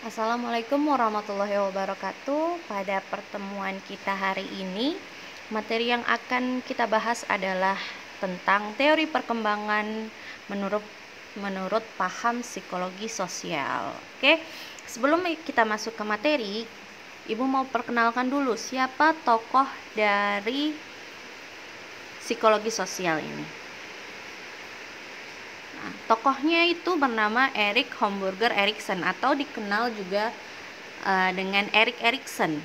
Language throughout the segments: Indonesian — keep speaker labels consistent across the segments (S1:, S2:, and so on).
S1: Assalamualaikum warahmatullahi wabarakatuh. Pada pertemuan kita hari ini, materi yang akan kita bahas adalah tentang teori perkembangan menurut paham psikologi sosial. Oke, sebelum kita masuk ke materi, Ibu mau perkenalkan dulu siapa tokoh dari psikologi sosial ini. Nah, tokohnya itu bernama Erik Homburger Erikson atau dikenal juga dengan Erik Erikson.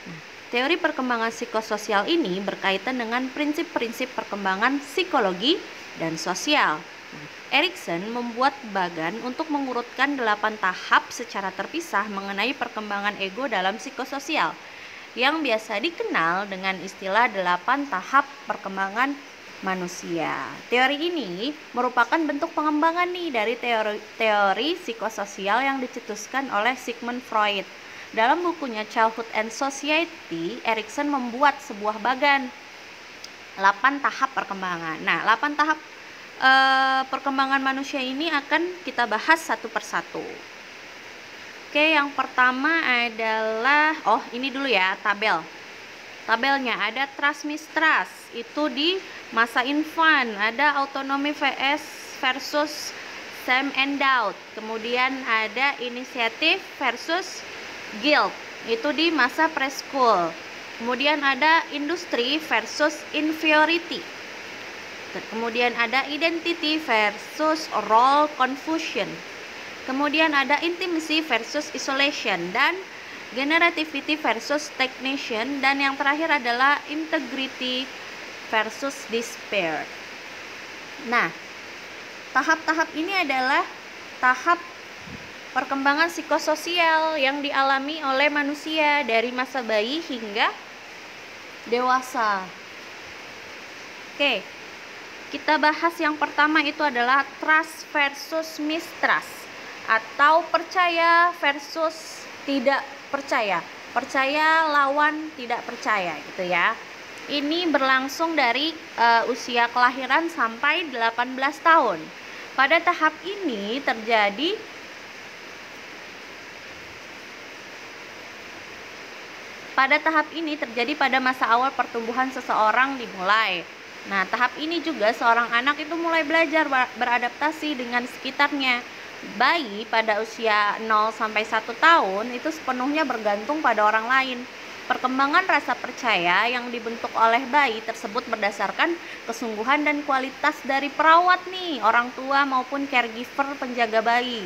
S1: Nah, teori perkembangan psikososial ini berkaitan dengan prinsip-prinsip perkembangan psikologi dan sosial. Nah, Erikson membuat bagan untuk mengurutkan 8 tahap secara terpisah mengenai perkembangan ego dalam psikososial yang biasa dikenal dengan istilah 8 tahap perkembangan manusia. Teori ini merupakan bentuk pengembangan dari teori psikososial yang dicetuskan oleh Sigmund Freud. Dalam bukunya Childhood and Society, Erikson membuat sebuah bagan 8 tahap perkembangan. Nah, 8 tahap perkembangan manusia ini akan kita bahas satu persatu. Oke, yang pertama adalah ini dulu ya, tabelnya ada trust mistrust, itu di masa infant, ada autonomy versus shame and doubt, kemudian ada initiative versus guilt, itu di masa preschool, kemudian ada industry versus inferiority, kemudian ada identity versus role confusion, kemudian ada intimacy versus isolation, dan generativity versus stagnation, dan yang terakhir adalah integrity versus despair. Nah, tahap-tahap ini adalah tahap perkembangan psikososial yang dialami oleh manusia dari masa bayi hingga dewasa. Oke, kita bahas yang pertama itu adalah trust versus mistrust, atau percaya versus tidak percaya lawan tidak percaya gitu ya. Ini berlangsung dari usia kelahiran sampai 18 tahun. Pada tahap ini terjadi pada masa awal pertumbuhan seseorang dimulai. Nah, tahap ini juga seorang anak itu mulai belajar beradaptasi dengan sekitarnya. Bayi pada usia 0 sampai 1 tahun itu sepenuhnya bergantung pada orang lain. Perkembangan rasa percaya yang dibentuk oleh bayi tersebut berdasarkan kesungguhan dan kualitas dari perawat orang tua maupun caregiver penjaga bayi.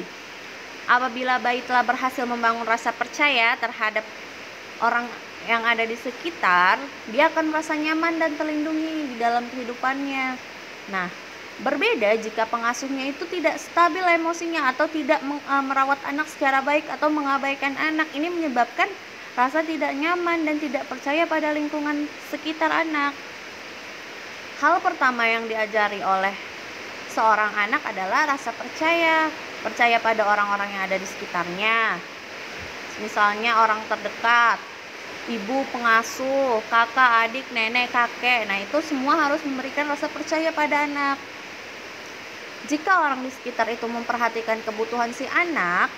S1: Apabila bayi telah berhasil membangun rasa percaya terhadap orang yang ada di sekitar, dia akan merasa nyaman dan terlindungi di dalam kehidupannya. Nah, berbeda jika pengasuhnya itu tidak stabil emosinya atau tidak merawat anak secara baik atau mengabaikan anak. Ini menyebabkan rasa tidak nyaman dan tidak percaya pada lingkungan sekitar anak. Hal pertama yang diajari oleh seorang anak adalah rasa percaya pada orang-orang yang ada di sekitarnya. Misalnya orang terdekat, ibu pengasuh, kakak, adik, nenek, kakek. Nah, itu semua harus memberikan rasa percaya pada anak. Jika orang di sekitar itu memperhatikan kebutuhan si anak,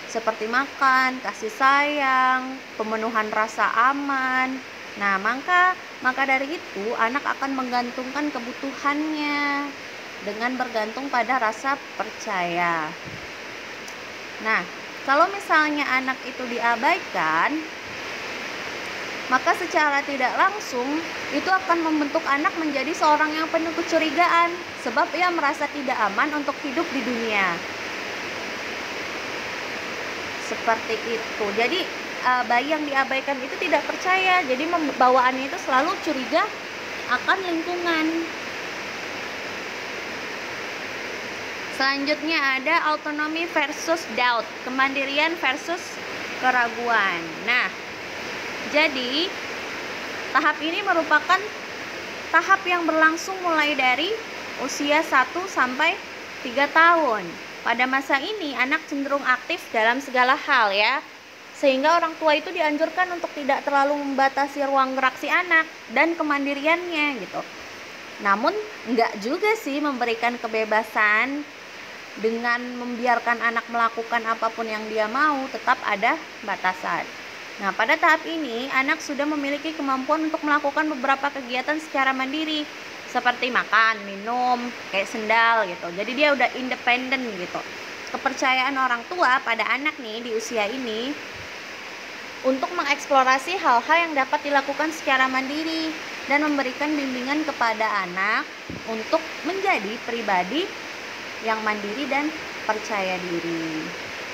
S1: seperti makan, kasih sayang, pemenuhan rasa aman, nah maka dari itu anak akan menggantungkan kebutuhannya dengan bergantung pada rasa percaya. Nah, kalau misalnya anak itu diabaikan, maka secara tidak langsung itu akan membentuk anak menjadi seorang yang penuh kecurigaan, sebab ia merasa tidak aman untuk hidup di dunia. Seperti itu. Jadi bayi yang diabaikan itu tidak percaya, jadi bawaannya itu selalu curiga akan lingkungan. Selanjutnya ada autonomy versus doubt, kemandirian versus keraguan. Nah, jadi tahap ini merupakan tahap yang berlangsung mulai dari usia 1 sampai 3 tahun. Pada masa ini anak cenderung aktif dalam segala hal ya. Sehingga orang tua itu dianjurkan untuk tidak terlalu membatasi ruang gerak si anak dan kemandiriannya gitu. Namun enggak juga sih memberikan kebebasan dengan membiarkan anak melakukan apapun yang dia mau, tetap ada batasan. Nah, pada tahap ini anak sudah memiliki kemampuan untuk melakukan beberapa kegiatan secara mandiri, seperti makan, minum, kayak sendal gitu. Jadi dia udah independen gitu. Kepercayaan orang tua pada anak nih di usia ini untuk mengeksplorasi hal-hal yang dapat dilakukan secara mandiri dan memberikan bimbingan kepada anak untuk menjadi pribadi yang mandiri dan percaya diri.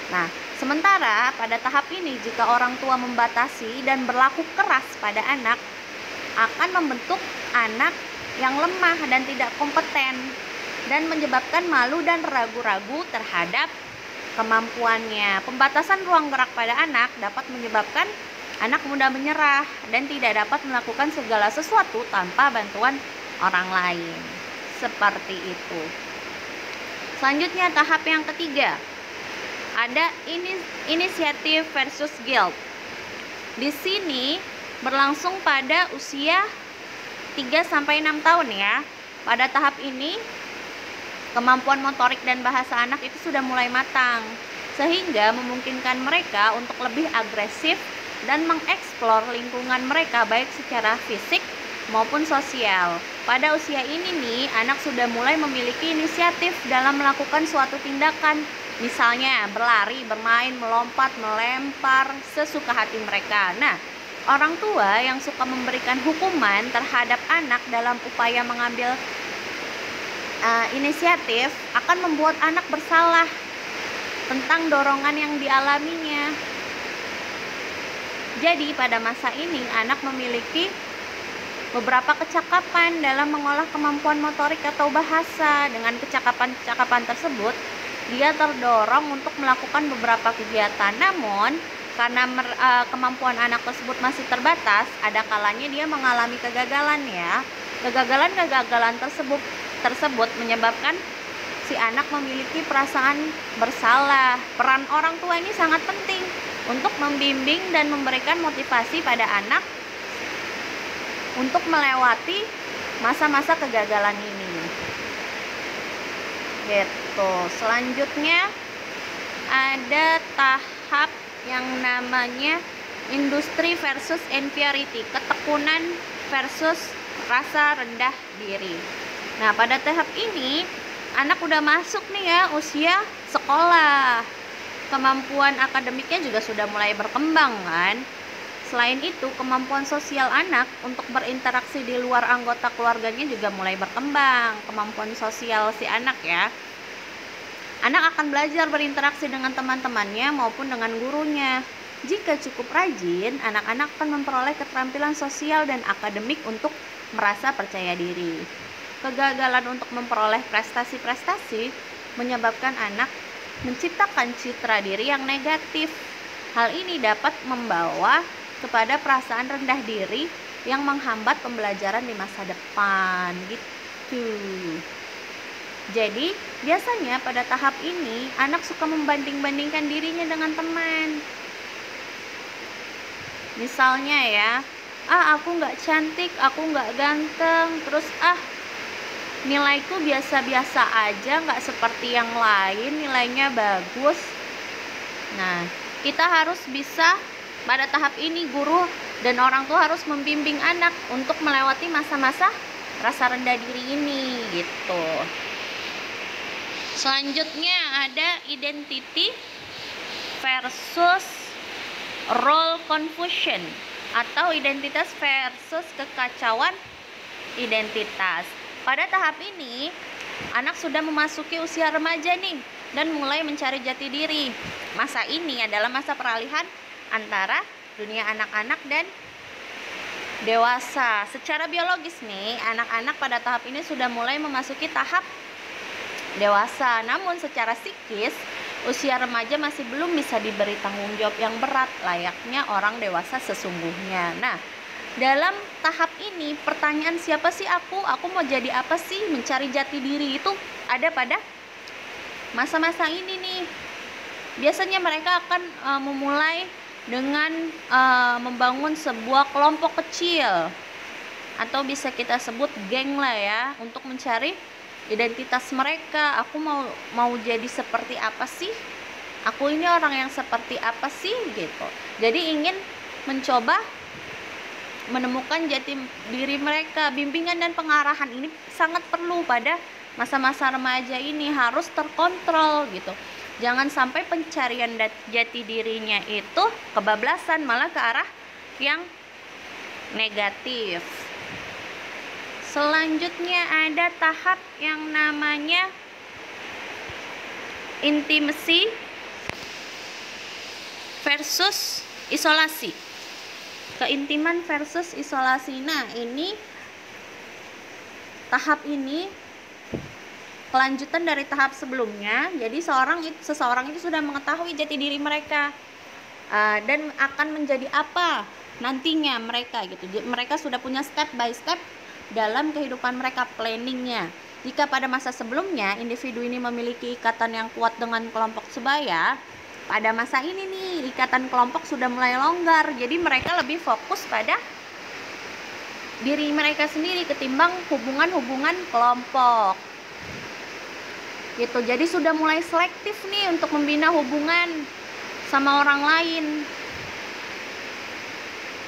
S1: Nah, sementara pada tahap ini jika orang tua membatasi dan berlaku keras pada anak, akan membentuk anak yang lemah dan tidak kompeten dan menyebabkan malu dan ragu-ragu terhadap kemampuannya. Pembatasan ruang gerak pada anak dapat menyebabkan anak mudah menyerah dan tidak dapat melakukan segala sesuatu tanpa bantuan orang lain. Seperti itu. Selanjutnya tahap yang ketiga. Ada inisiatif versus guilt. Di sini berlangsung pada usia 3-6 tahun ya. Pada tahap ini kemampuan motorik dan bahasa anak itu sudah mulai matang, sehingga memungkinkan mereka untuk lebih agresif dan mengeksplor lingkungan mereka baik secara fisik maupun sosial. Pada usia ini nih, anak sudah mulai memiliki inisiatif dalam melakukan suatu tindakan, misalnya berlari, bermain, melompat, melempar, sesuka hati mereka. Nah, orang tua yang suka memberikan hukuman terhadap anak dalam upaya mengambil inisiatif akan membuat anak bersalah tentang dorongan yang dialaminya. Jadi pada masa ini anak memiliki beberapa kecakapan dalam mengolah kemampuan motorik atau bahasa. Dengan kecakapan tersebut, dia terdorong untuk melakukan beberapa kegiatan. Namun karena kemampuan anak tersebut masih terbatas, ada kalanya dia mengalami kegagalan ya. Kegagalan tersebut menyebabkan si anak memiliki perasaan bersalah. Peran orang tua ini sangat penting untuk membimbing dan memberikan motivasi pada anak untuk melewati masa-masa kegagalan ini. Gitu. Selanjutnya ada tahap yang namanya industri versus inferiority, ketekunan versus rasa rendah diri. Nah, pada tahap ini anak udah masuk nih ya usia sekolah. Kemampuan akademiknya juga sudah mulai berkembang kan. Selain itu, kemampuan sosial anak untuk berinteraksi di luar anggota keluarganya juga mulai berkembang. Kemampuan sosial si anak ya. Anak akan belajar berinteraksi dengan teman-temannya maupun dengan gurunya. Jika cukup rajin, anak-anak akan memperoleh keterampilan sosial dan akademik untuk merasa percaya diri. Kegagalan untuk memperoleh prestasi-prestasi menyebabkan anak menciptakan citra diri yang negatif. Hal ini dapat membawa kepada perasaan rendah diri yang menghambat pembelajaran di masa depan gitu. Jadi, biasanya pada tahap ini anak suka membanding-bandingkan dirinya dengan teman. Misalnya ya, aku nggak cantik, aku nggak ganteng, terus nilaiku biasa-biasa aja, nggak seperti yang lain, nilainya bagus. Nah, kita harus bisa pada tahap ini guru dan orang tua harus membimbing anak untuk melewati masa-masa rasa rendah diri ini gitu. Selanjutnya ada identity versus role confusion atau identitas versus kekacauan identitas. Pada tahap ini, anak sudah memasuki usia remaja nih dan mulai mencari jati diri. Masa ini adalah masa peralihan antara dunia anak-anak dan dewasa. Secara biologis nih, anak-anak pada tahap ini sudah mulai memasuki tahap dewasa. Namun secara psikis, usia remaja masih belum bisa diberi tanggung jawab yang berat layaknya orang dewasa sesungguhnya. Nah, dalam tahap ini pertanyaan siapa sih aku mau jadi apa sih, mencari jati diri itu ada pada masa-masa ini nih. Biasanya mereka akan memulai dengan membangun sebuah kelompok kecil atau bisa kita sebut geng lah ya, untuk mencari identitas mereka. Aku mau jadi seperti apa sih? Aku ini orang yang seperti apa sih gitu. Jadi ingin mencoba menemukan jati diri mereka. Bimbingan dan pengarahan ini sangat perlu pada masa-masa remaja ini, harus terkontrol gitu. Jangan sampai pencarian jati dirinya itu kebablasan, malah ke arah yang negatif. Selanjutnya ada tahap yang namanya intimacy versus isolasi. Keintiman versus isolasi. Nah, ini tahap ini kelanjutan dari tahap sebelumnya. Jadi seseorang itu sudah mengetahui jati diri mereka dan akan menjadi apa nantinya mereka gitu. Mereka sudah punya step by step dalam kehidupan mereka, planningnya. Jika pada masa sebelumnya individu ini memiliki ikatan yang kuat dengan kelompok sebaya, pada masa ini nih ikatan kelompok sudah mulai longgar. Jadi mereka lebih fokus pada diri mereka sendiri ketimbang hubungan-hubungan kelompok gitu. Jadi sudah mulai selektif nih untuk membina hubungan sama orang lain.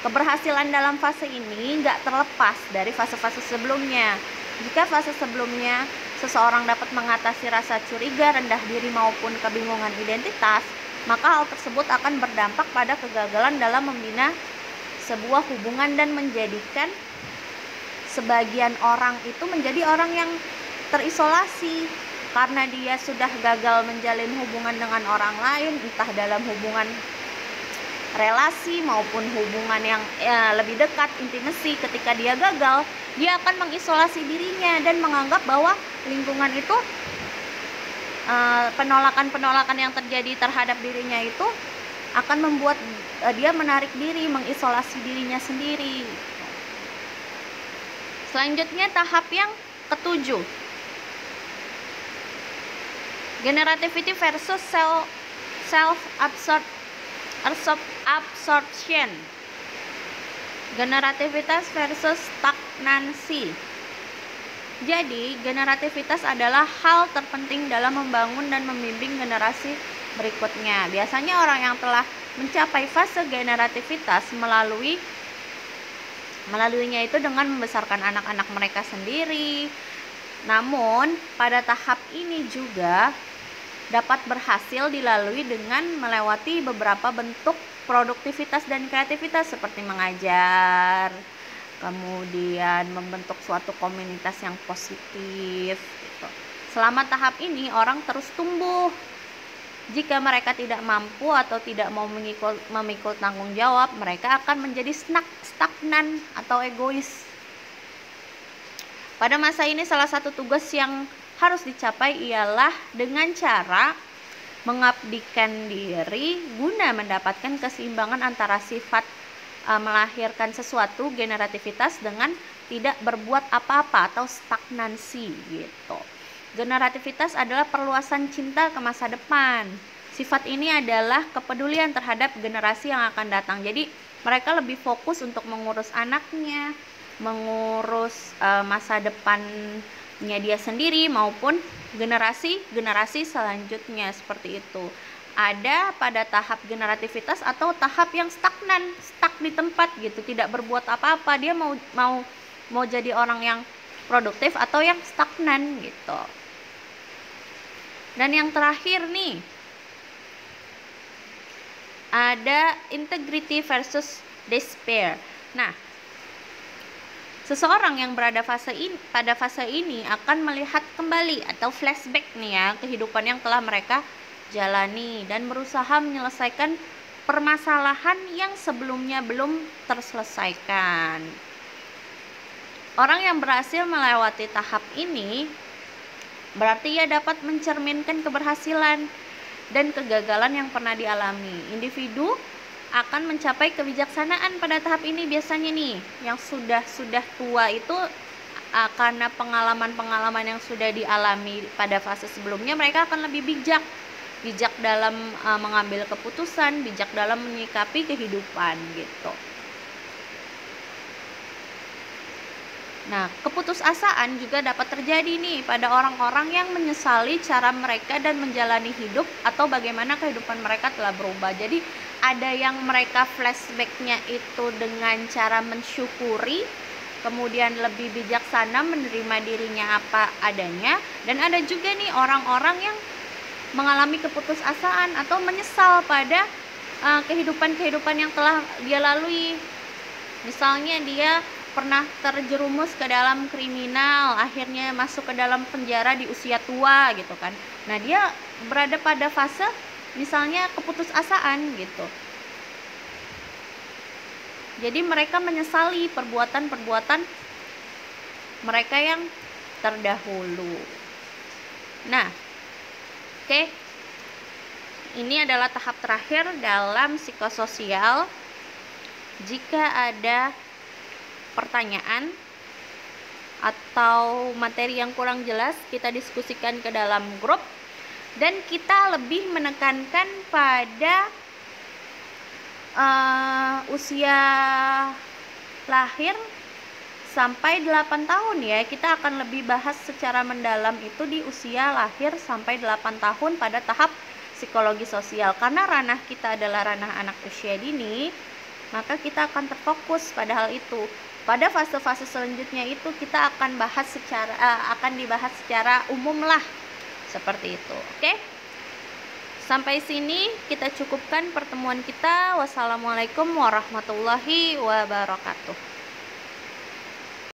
S1: Keberhasilan dalam fase ini nggak terlepas dari fase-fase sebelumnya. Jika fase sebelumnya seseorang dapat mengatasi rasa curiga, rendah diri maupun kebingungan identitas, maka hal tersebut akan berdampak pada kegagalan dalam membina sebuah hubungan dan menjadikan sebagian orang itu menjadi orang yang terisolasi karena dia sudah gagal menjalin hubungan dengan orang lain, entah dalam hubungan relasi maupun hubungan yang lebih dekat, intimasi. Ketika dia gagal, dia akan mengisolasi dirinya dan menganggap bahwa lingkungan itu, penolakan-penolakan yang terjadi terhadap dirinya itu akan membuat dia menarik diri, mengisolasi dirinya sendiri. Selanjutnya tahap yang ketujuh, generativity versus self-absorption. Generativitas versus stagnansi. Jadi, generativitas adalah hal terpenting dalam membangun dan membimbing generasi berikutnya. Biasanya orang yang telah mencapai fase generativitas melaluinya itu dengan membesarkan anak-anak mereka sendiri. Namun, pada tahap ini juga dapat berhasil dilalui dengan melewati beberapa bentuk produktivitas dan kreativitas seperti mengajar, kemudian membentuk suatu komunitas yang positif gitu. Selama tahap ini orang terus tumbuh. Jika mereka tidak mampu atau tidak mau memikul tanggung jawab, mereka akan menjadi stagnan atau egois. Pada masa ini salah satu tugas yang harus dicapai ialah dengan cara mengabdikan diri guna mendapatkan keseimbangan antara sifat melahirkan sesuatu, generativitas, dengan tidak berbuat apa-apa atau stagnansi gitu. Generativitas adalah perluasan cinta ke masa depan. Sifat ini adalah kepedulian terhadap generasi yang akan datang. Jadi mereka lebih fokus untuk mengurus anaknya, mengurus masa depannya dia sendiri maupun generasi selanjutnya, seperti itu. Ada pada tahap generativitas atau tahap yang stagnan, stuck di tempat gitu, tidak berbuat apa-apa. Dia mau jadi orang yang produktif atau yang stagnan gitu. Dan yang terakhir nih, ada integrity versus despair. Nah, seseorang yang pada fase ini akan melihat kembali atau flashback nih ya, kehidupan yang telah mereka jalani dan berusaha menyelesaikan permasalahan yang sebelumnya belum terselesaikan. Orang yang berhasil melewati tahap ini berarti ia dapat mencerminkan keberhasilan dan kegagalan yang pernah dialami. Individu akan mencapai kebijaksanaan pada tahap ini biasanya nih. Yang sudah tua itu karena pengalaman-pengalaman yang sudah dialami pada fase sebelumnya, mereka akan lebih bijak dalam mengambil keputusan, bijak dalam menyikapi kehidupan gitu. Nah, keputusasaan juga dapat terjadi nih pada orang-orang yang menyesali cara mereka dan menjalani hidup atau bagaimana kehidupan mereka telah berubah. Jadi ada yang mereka flashbacknya itu dengan cara mensyukuri, kemudian lebih bijaksana menerima dirinya apa adanya, dan ada juga nih orang-orang yang mengalami keputusasaan atau menyesal pada kehidupan-kehidupan yang telah dia lalui. Misalnya dia pernah terjerumus ke dalam kriminal, akhirnya masuk ke dalam penjara di usia tua gitu kan. Nah, dia berada pada fase misalnya keputusasaan gitu. Jadi mereka menyesali perbuatan-perbuatan mereka yang terdahulu. Nah, oke. Ini adalah tahap terakhir dalam psikososial. Jika ada pertanyaan atau materi yang kurang jelas, kita diskusikan ke dalam grup, dan kita lebih menekankan pada usia lahir sampai 8 tahun ya. Kita akan lebih bahas secara mendalam itu di usia lahir sampai 8 tahun pada tahap psikologi sosial. Karena ranah kita adalah ranah anak usia dini, maka kita akan terfokus pada hal itu. Pada fase-fase selanjutnya itu kita akan dibahas secara umum lah, seperti itu. Oke? Sampai sini kita cukupkan pertemuan kita. Wassalamualaikum warahmatullahi wabarakatuh.